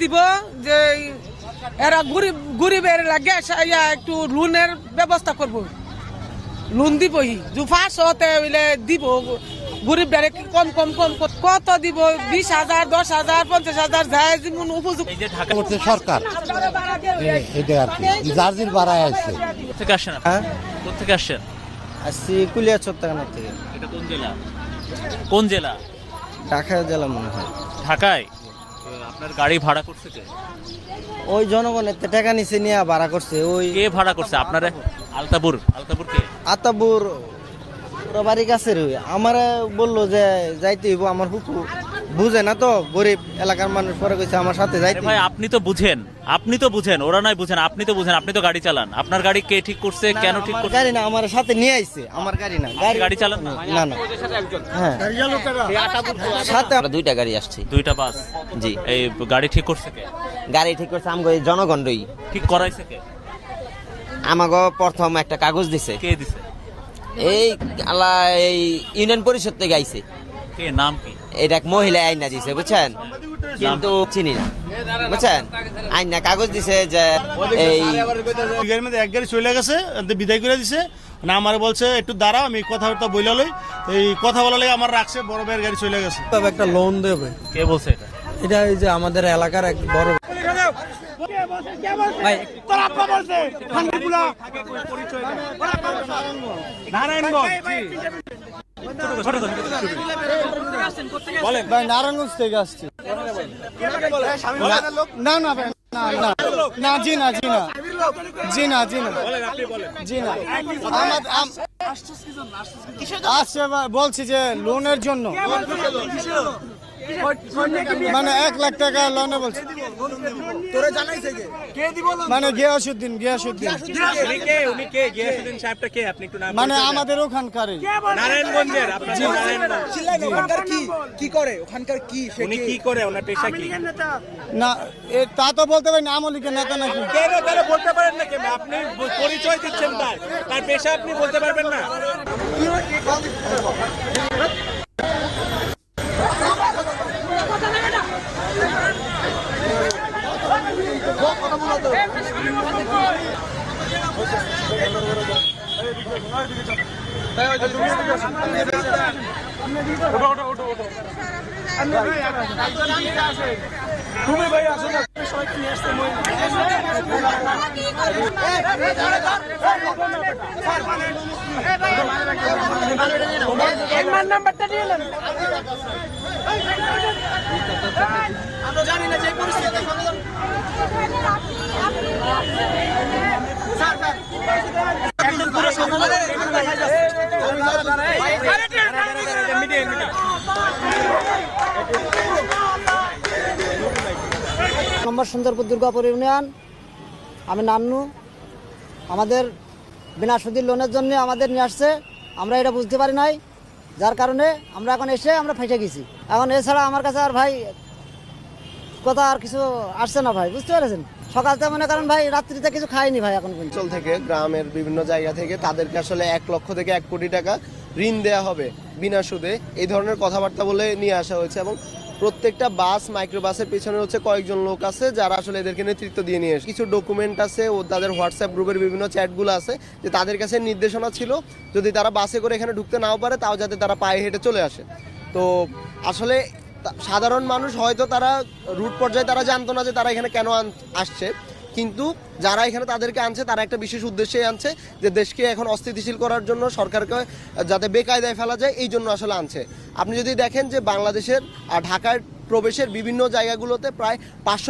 দিব যে এরা গরিবের লাগে একটু লোনের ব্যবস্থা করব, লোন দিবই যে 500 হইলে দিব, গরিবটারে কম কম কম কত দিব, 20,000 10,000 50,000 যায় যেমন উপযুক্ত। এই যে ঢাকা করছে সরকার, এটা আর কি জার্জির বাড়ায় আছে। থেকে আসেন কোথেকে আসছেন? আসছি কুলিয়া চট্টগ্রাম থেকে। এটা কোন জেলা? কোন জেলা? ঢাকা জেলা মনে হয়। ঢাকায়? আপনার গাড়ি ভাড়া করছে কে? ওই জনগণের টাকা নিচে নিয়ে ভাড়া করছে। ওই কে ভাড়া করছে আপনারা? আলতাপুর কে? আতাবুর ওরা বাড়ির কাছে রয়ে আমার বললো যে যাইতে হইব, আমার হুকু বুঝে না তো, গরিব এলাকার মানুষ পরে কইছে আমার সাথে যাইতে। ভাই আপনি তো বুঝেন, ওরা নয় বুঝেন, আপনি তো বুঝেন, আপনি তো গাড়ি চালান। আপনার গাড়ি কে ঠিক করছে, কেন ঠিক করছে? গাড়ি না, আমার সাথে নিয়ে আইছে, আমার গাড়ি না। গাড়ি চালান না? না হ্যাঁ, সাথে আমরা দুইটা গাড়ি আসছি। দুইটা বাস? জি। এই গাড়ি ঠিক করছে কে? গাড়ি ঠিক করছে আমগো জনগণই। ঠিক করাইছে কে? আমাগো প্রথম একটা কাগজ দিছে। কে দিছে? এই এই ইউনিয়ন পরিষদ থেকে আইছে। কে, নাম কি? এটা এক মহিলা আইনা দিছে, বুঝছেন, কিন্তু চিনি না, বুঝছেন। আইনা কাগজ দিছে যে এই গাড়ির মধ্যে এক গাড়ি চলে গেছে, বিদায় করে দিছে না। আমার বলছে একটু দাঁড়াও, আমি কথাবার্তা বইলা লই। এই কথা বলা লই আমার রাখছে, বড় ভাইয়ের গাড়ি চলে গেছে। তবে একটা লোন দেবে। কে বলছে এটা? এটা এই যে আমাদের এলাকার এক বড় ভাই। ভাই নারায়ণগঞ্জ থেকে আসছি। না না ভাই, না জি না জি না জি না জি না জি না, আসছে বলছি যে লোনের জন্য, মানে 1 লাখ টাকা লোনে বলছে। মানে গিয়াসউদ্দিন মানে আমাদের ওখানকারই নারায়ণগঞ্জের। কি করে ওখানকার, কি উনি কি করে, ওনার পেশা কি? না তা তো বলতে পারি না, আমলি লীগের নেতা নাকি। কেন বলতে পারেন না? কেন আপনি পরিচয় দিচ্ছেন তার পেশা আপনি বলতে পারবেন না? তুমি ভাই আসো না, সবাইকে নিয়ে আসতে নাম্বারটা দিয়ে নেন। আমরা জানি না যে পরিস্থিতি নম্বর সুন্দরপুর দুর্গাপুর ইউনিয়ন। আমি নান্নু। আমাদের বিনা সুদের লোনের জন্য আমাদের নিয়ে আসছে, আমরা এটা বুঝতে পারি নাই, যার কারণে আমরা এখন এসে আমরা ফেঁসে গেছি। এখন এছাড়া আমার কাছে আর ভাই কথা আর কিছু আসছে না ভাই, বুঝতে পেরেছেন। সকাল থেকে মনে করেন ভাই রাত্রিতে কিছু খাইনি ভাই। এখন অঞ্চল থেকে, গ্রামের বিভিন্ন জায়গা থেকে তাদেরকে আসলে 1 লক্ষ থেকে 1 কোটি টাকা ঋণ দেয়া হবে বিনা সুদে, এই ধরনের কথাবার্তা বলে নিয়ে আসা হয়েছে। এবং প্রত্যেকটা বাস, মাইক্রোবাসের পেছনে হচ্ছে কয়েকজন লোক আছে যারা আসলে এদেরকে নেতৃত্ব দিয়ে নিয়ে আসে। কিছু ডকুমেন্ট আছে ও তাদের হোয়াটসঅ্যাপ গ্রুপের বিভিন্ন চ্যাটগুলো আছে যে তাদের কাছে নির্দেশনা ছিল যদি তারা বাসে করে এখানে ঢুকতে নাও পারে তাও যাতে তারা পায়ে হেঁটে চলে আসে। তো আসলে সাধারণ মানুষ হয়তো তারা রুট পর্যায়ে তারা জানতো না যে তারা এখানে কেন আসছে, কিন্তু যারা এখানে তাদেরকে আনছে তারা একটা বিশেষ উদ্দেশ্যে আনছে যে দেশকে এখন অস্থিতিশীল করার জন্য, সরকারকে যাতে বেকায়দায় ফেলা যায় এই জন্য আসলে আনছে। আপনি যদি দেখেন যে বাংলাদেশের ঢাকার প্রবেশের বিভিন্ন জায়গাগুলোতে প্রায় 500